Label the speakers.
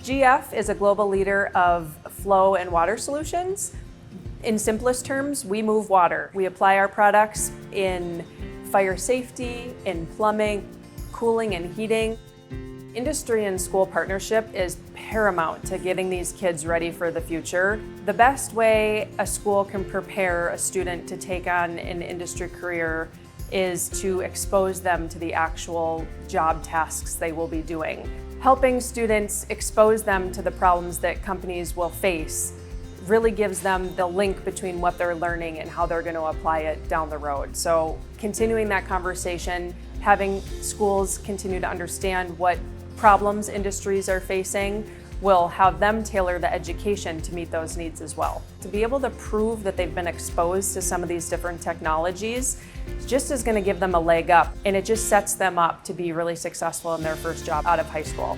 Speaker 1: GF is a global leader of flow and water solutions. In simplest terms, we move water. We apply our products in fire safety, in plumbing, cooling and heating. Industry and school partnership is paramount to getting these kids ready for the future. The best way a school can prepare a student to take on an industry career is to expose them to the actual job tasks they will be doing. Helping students expose them to the problems that companies will face really gives them the link between what they're learning and how they're going to apply it down the road. So continuing that conversation, having schools continue to understand what problems industries are facing will have them tailor the education to meet those needs as well. To be able to prove that they've been exposed to some of these different technologies just is going to give them a leg up, and it just sets them up to be really successful in their first job out of high school.